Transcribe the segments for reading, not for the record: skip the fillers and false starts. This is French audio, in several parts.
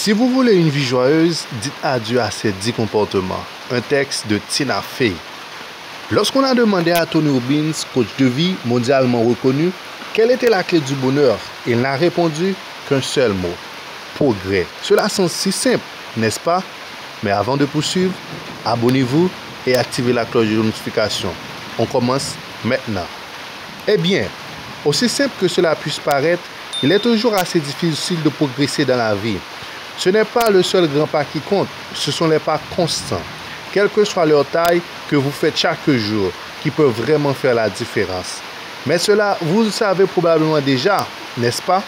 Si vous voulez une vie joyeuse, dites adieu à ces 10 comportements. Un texte de Tina Fey. Lorsqu'on a demandé à Tony Robbins, coach de vie mondialement reconnu, quelle était la clé du bonheur, il n'a répondu qu'un seul mot: progrès. Cela semble si simple, n'est-ce pas? Mais avant de poursuivre, abonnez-vous et activez la cloche de notification. On commence maintenant. Eh bien, aussi simple que cela puisse paraître, il est toujours assez difficile de progresser dans la vie. Ce n'est pas le seul grand pas qui compte, ce sont les pas constants, quelle que soit leur taille, que vous faites chaque jour, qui peuvent vraiment faire la différence. Mais cela, vous le savez probablement déjà, n'est-ce pas?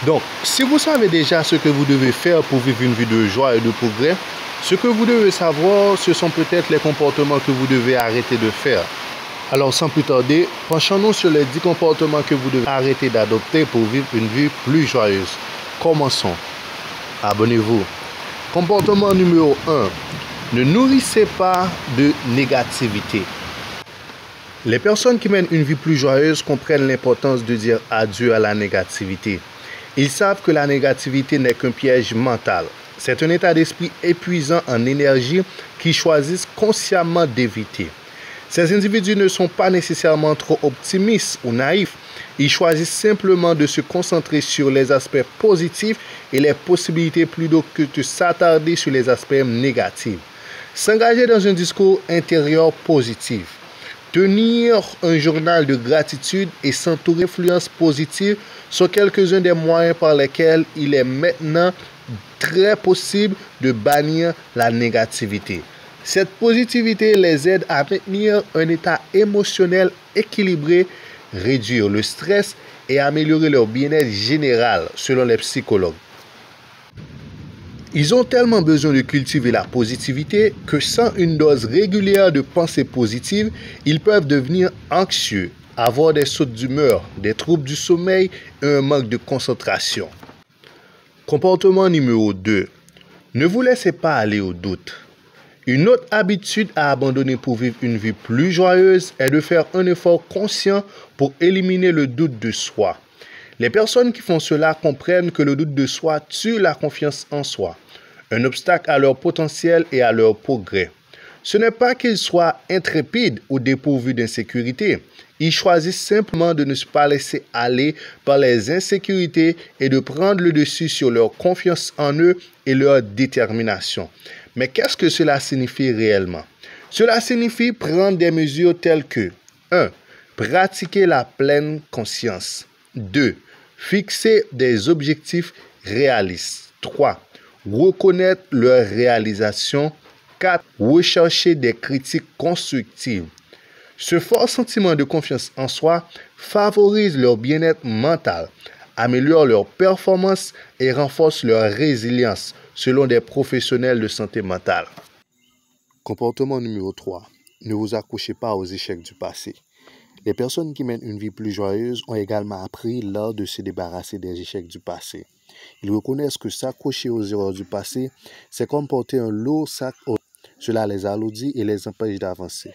Donc, si vous savez déjà ce que vous devez faire pour vivre une vie de joie et de progrès, ce que vous devez savoir, ce sont peut-être les comportements que vous devez arrêter de faire. Alors, sans plus tarder, penchons-nous sur les 10 comportements que vous devez arrêter d'adopter pour vivre une vie plus joyeuse. Commençons. Abonnez-vous. Comportement numéro 1. Ne nourrissez pas de négativité. Les personnes qui mènent une vie plus joyeuse comprennent l'importance de dire adieu à la négativité. Ils savent que la négativité n'est qu'un piège mental. C'est un état d'esprit épuisant en énergie qu'ils choisissent consciemment d'éviter. Ces individus ne sont pas nécessairement trop optimistes ou naïfs. Ils choisissent simplement de se concentrer sur les aspects positifs et les possibilités plutôt que de s'attarder sur les aspects négatifs. S'engager dans un discours intérieur positif. Tenir un journal de gratitude et s'entourer d'influences positives sont quelques-uns des moyens par lesquels il est maintenant très possible de bannir la négativité. Cette positivité les aide à maintenir un état émotionnel équilibré, réduire le stress et améliorer leur bien-être général, selon les psychologues. Ils ont tellement besoin de cultiver la positivité que sans une dose régulière de pensée positive, ils peuvent devenir anxieux, avoir des sautes d'humeur, des troubles du sommeil et un manque de concentration. Comportement numéro 2. Ne vous laissez pas aller au doute. Une autre habitude à abandonner pour vivre une vie plus joyeuse est de faire un effort conscient pour éliminer le doute de soi. Les personnes qui font cela comprennent que le doute de soi tue la confiance en soi, un obstacle à leur potentiel et à leur progrès. Ce n'est pas qu'ils soient intrépides ou dépourvus d'insécurité. Ils choisissent simplement de ne pas laisser aller par les insécurités et de prendre le dessus sur leur confiance en eux et leur détermination. Mais qu'est-ce que cela signifie réellement? Cela signifie prendre des mesures telles que 1. Pratiquer la pleine conscience. 2. Fixer des objectifs réalistes. 3. Reconnaître leurs réalisations. 4. Rechercher des critiques constructives. Ce fort sentiment de confiance en soi favorise leur bien-être mental, améliore leur performance et renforce leur résilience, selon des professionnels de santé mentale. Comportement numéro 3. Ne vous accrochez pas aux échecs du passé. Les personnes qui mènent une vie plus joyeuse ont également appris l'art de se débarrasser des échecs du passé. Ils reconnaissent que s'accrocher aux erreurs du passé, c'est comme porter un lourd sac. Cela les alourdit et les empêche d'avancer.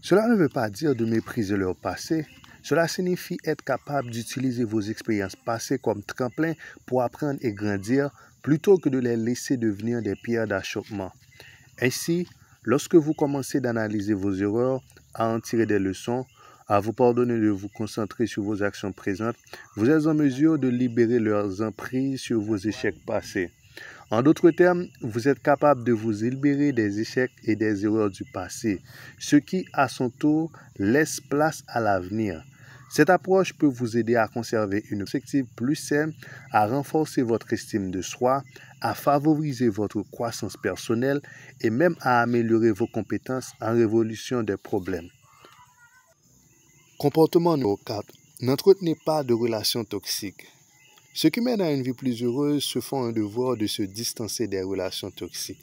Cela ne veut pas dire de mépriser leur passé. Cela signifie être capable d'utiliser vos expériences passées comme tremplin pour apprendre et grandir plutôt que de les laisser devenir des pierres d'achoppement. Ainsi, lorsque vous commencez d'analyser vos erreurs, à en tirer des leçons, à vous pardonner de vous concentrer sur vos actions présentes, vous êtes en mesure de libérer leurs emprises sur vos échecs passés. En d'autres termes, vous êtes capable de vous libérer des échecs et des erreurs du passé, ce qui, à son tour, laisse place à l'avenir. Cette approche peut vous aider à conserver une perspective plus saine, à renforcer votre estime de soi, à favoriser votre croissance personnelle et même à améliorer vos compétences en résolution des problèmes. Comportement numéro 4. N'entretenez pas de relations toxiques. Ceux qui mènent à une vie plus heureuse se font un devoir de se distancer des relations toxiques.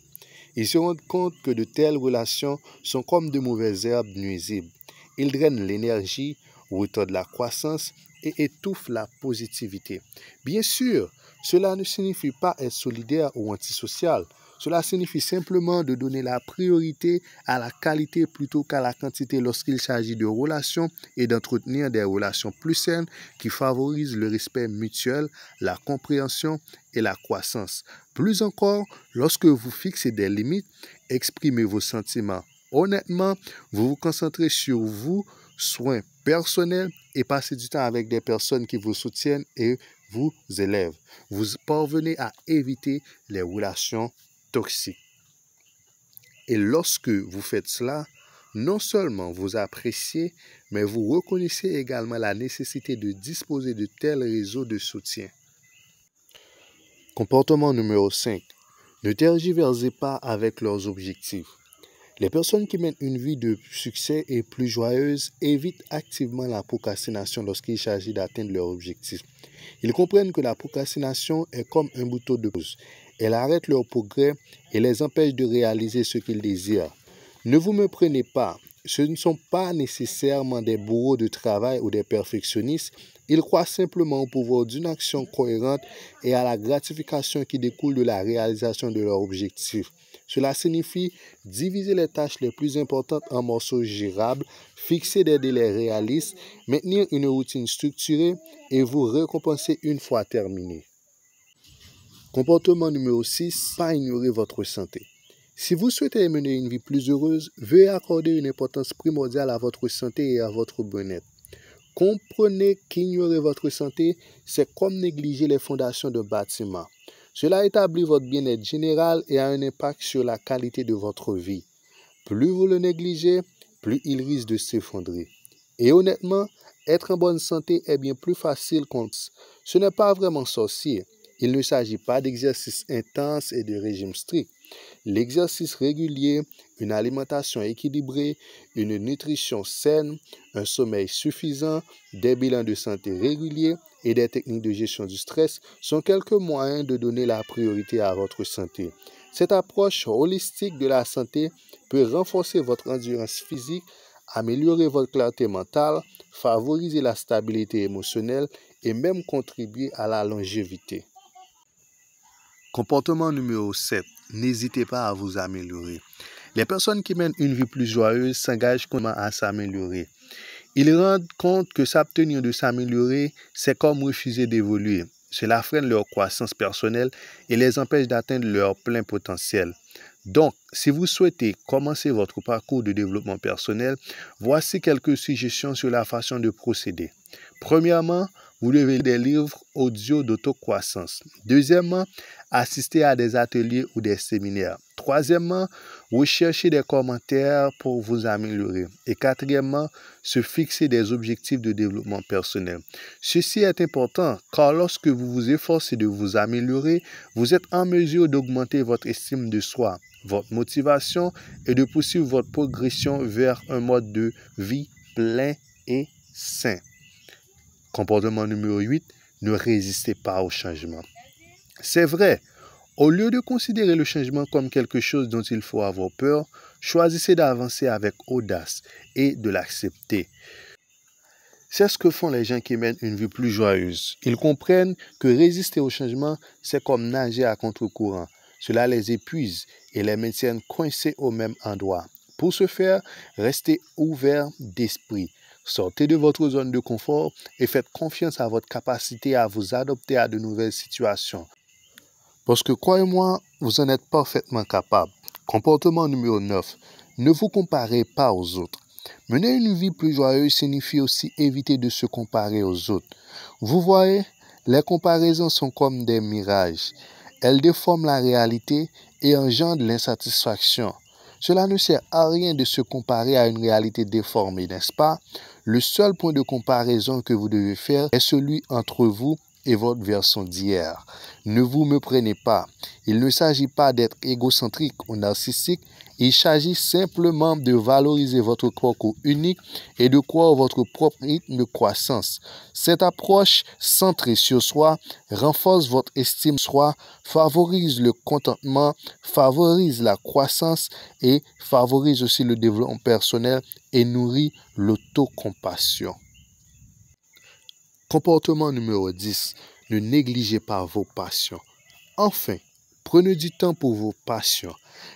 Ils se rendent compte que de telles relations sont comme de mauvaises herbes nuisibles. Ils drainent l'énergie, retardent la croissance et étouffent la positivité. Bien sûr, cela ne signifie pas être solidaire ou antisocial. Cela signifie simplement de donner la priorité à la qualité plutôt qu'à la quantité lorsqu'il s'agit de relations et d'entretenir des relations plus saines qui favorisent le respect mutuel, la compréhension et la croissance. Plus encore, lorsque vous fixez des limites, exprimez vos sentiments honnêtement, vous vous concentrez sur vous, soins personnels et passez du temps avec des personnes qui vous soutiennent et vous élèvent. Vous parvenez à éviter les relations toxiques. Et lorsque vous faites cela, non seulement vous appréciez, mais vous reconnaissez également la nécessité de disposer de tels réseaux de soutien. Comportement numéro 5. Ne tergiversez pas avec leurs objectifs. Les personnes qui mènent une vie de succès et plus joyeuse évitent activement la procrastination lorsqu'il s'agit d'atteindre leurs objectifs. Ils comprennent que la procrastination est comme un bouton de pause. Elle arrête leur progrès et les empêche de réaliser ce qu'ils désirent. Ne vous méprenez pas, ce ne sont pas nécessairement des bourreaux de travail ou des perfectionnistes. Ils croient simplement au pouvoir d'une action cohérente et à la gratification qui découle de la réalisation de leurs objectifs. Cela signifie diviser les tâches les plus importantes en morceaux gérables, fixer des délais réalistes, maintenir une routine structurée et vous récompenser une fois terminé. Comportement numéro 6, pas ignorer votre santé. Si vous souhaitez mener une vie plus heureuse, veuillez accorder une importance primordiale à votre santé et à votre bien-être. Comprenez qu'ignorer votre santé, c'est comme négliger les fondations d'un bâtiment. Cela établit votre bien-être général et a un impact sur la qualité de votre vie. Plus vous le négligez, plus il risque de s'effondrer. Et honnêtement, être en bonne santé est bien plus facile qu'on ce n'est pas vraiment sorcier. Il ne s'agit pas d'exercices intenses et de régimes stricts. L'exercice régulier, une alimentation équilibrée, une nutrition saine, un sommeil suffisant, des bilans de santé réguliers et des techniques de gestion du stress sont quelques moyens de donner la priorité à votre santé. Cette approche holistique de la santé peut renforcer votre endurance physique, améliorer votre clarté mentale, favoriser la stabilité émotionnelle et même contribuer à la longévité. Comportement numéro 7. N'hésitez pas à vous améliorer. Les personnes qui mènent une vie plus joyeuse s'engagent constamment à s'améliorer. Ils rendent compte que s'abstenir de s'améliorer, c'est comme refuser d'évoluer. Cela freine leur croissance personnelle et les empêche d'atteindre leur plein potentiel. Donc, si vous souhaitez commencer votre parcours de développement personnel, voici quelques suggestions sur la façon de procéder. Premièrement, vous devez lire des livres audio d'autocroissance. Deuxièmement, assister à des ateliers ou des séminaires. Troisièmement, rechercher des commentaires pour vous améliorer. Et quatrièmement, se fixer des objectifs de développement personnel. Ceci est important car lorsque vous vous efforcez de vous améliorer, vous êtes en mesure d'augmenter votre estime de soi, votre motivation et de poursuivre votre progression vers un mode de vie plein et sain. Comportement numéro 8, ne résistez pas au changement. C'est vrai, au lieu de considérer le changement comme quelque chose dont il faut avoir peur, choisissez d'avancer avec audace et de l'accepter. C'est ce que font les gens qui mènent une vie plus joyeuse. Ils comprennent que résister au changement, c'est comme nager à contre-courant. Cela les épuise et les maintient coincés au même endroit. Pour ce faire, restez ouverts d'esprit. Sortez de votre zone de confort et faites confiance à votre capacité à vous adapter à de nouvelles situations. Parce que croyez-moi, vous en êtes parfaitement capable. Comportement numéro 9. Ne vous comparez pas aux autres. Mener une vie plus joyeuse signifie aussi éviter de se comparer aux autres. Vous voyez, les comparaisons sont comme des mirages. Elles déforment la réalité et engendrent l'insatisfaction. Cela ne sert à rien de se comparer à une réalité déformée, n'est-ce pas? Le seul point de comparaison que vous devez faire est celui entre vous et votre version d'hier. Ne vous méprenez pas. Il ne s'agit pas d'être égocentrique ou narcissique. Il s'agit simplement de valoriser votre parcours unique et de croire votre propre rythme de croissance. Cette approche centrée sur soi renforce votre estime de soi, favorise le contentement, favorise la croissance et favorise aussi le développement personnel et nourrit l'autocompassion. Comportement numéro 10. Ne négligez pas vos passions. Enfin, Prenez du temps pour vos passions.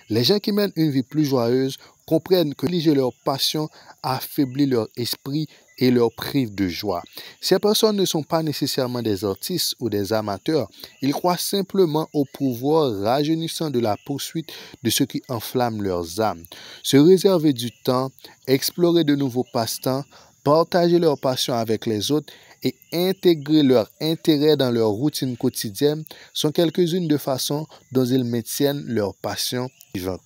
Les gens qui mènent une vie plus joyeuse comprennent que négliger leur passion affaiblit leur esprit et leur prive de joie. Ces personnes ne sont pas nécessairement des artistes ou des amateurs. Ils croient simplement au pouvoir rajeunissant de la poursuite de ce qui enflamme leurs âmes. Se réserver du temps, explorer de nouveaux passe-temps, partager leur passion avec les autres et intégrer leurs intérêts dans leur routine quotidienne sont quelques-unes des façons dont ils maintiennent leur passion vivante.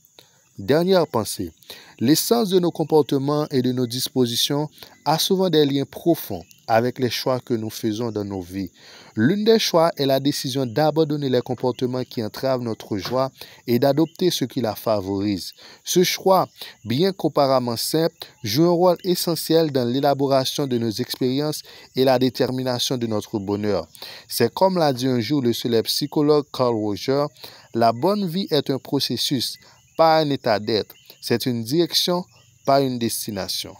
Dernière pensée, l'essence de nos comportements et de nos dispositions a souvent des liens profonds avec les choix que nous faisons dans nos vies. L'une des choix est la décision d'abandonner les comportements qui entravent notre joie et d'adopter ceux qui la favorisent. Ce choix, bien qu'apparemment simple, joue un rôle essentiel dans l'élaboration de nos expériences et la détermination de notre bonheur. C'est comme l'a dit un jour le célèbre psychologue Carl Rogers, la bonne vie est un processus, pas un état d'être. C'est une direction, pas une destination.